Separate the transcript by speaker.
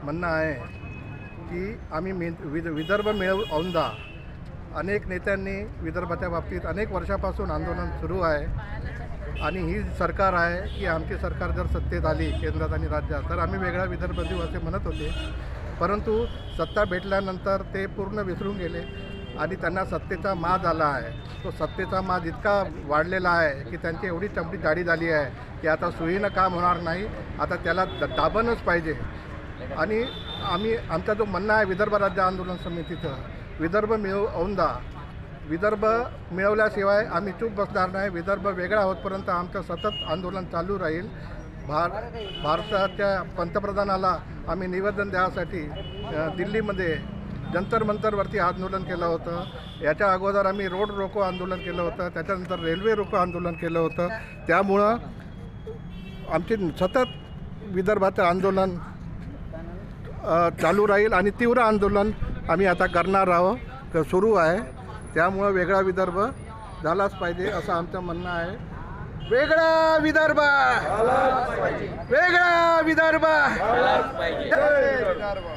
Speaker 1: म्हणणं आहे की आम्ही विदर्भ मिळव औंधा अनेक नेत्यांनी विदर्भाच्या बाबतीत अनेक वर्षापासून आंदोलन सुरू आहे आणि ही सरकार आहे की आमची सरकार जर सत्तेत आली केंद्रात आणि राज्यात तर आम्ही वेगळा विदर्भ देऊ असे म्हणत होते, परंतु सत्ता भेटल्यानंतर ते पूर्ण विसरून गेले आणि त्यांना सत्तेचा माज आला आहे। तो सत्तेचा माज इतका वाढलेला आहे की त्यांची एवढी चमडी जाडी झाली आहे की आता सुईनं काम होणार नाही, आता त्याला दाबणच पाहिजे। आणि आमचा जो म्हणणं आहे विदर्भ राज्य आंदोलन समितीचं, विदर्भ मिळव औंधा, विदर्भ मिळवल्याशिवाय आम्ही चूप बसणार नाही। विदर्भ वेगळा होतपर्यंत आमचं सतत आंदोलन चालू राहील। भारताच्या पंतप्रधानाला आम्ही निवेदन द्यासाठी दिल्लीमध्ये जंतर मंतरवरती आंदोलन केलं होतं। याच्या अगोदर आम्ही रोड रोको आंदोलन केलं होतं, त्याच्यानंतर रेल्वे रोको आंदोलन केलं होतं। त्यामुळं आमची सतत विदर्भाचं आंदोलन चालू राहील आणि तीव्र आंदोलन आम्ही आता करणार आहोत, सुरू आहे। त्यामुळं वेगळा विदर्भ झालाच पाहिजे असं आमचं म्हणणं आहे। वेगळा विदर्भ, वेगळा विदर्भ।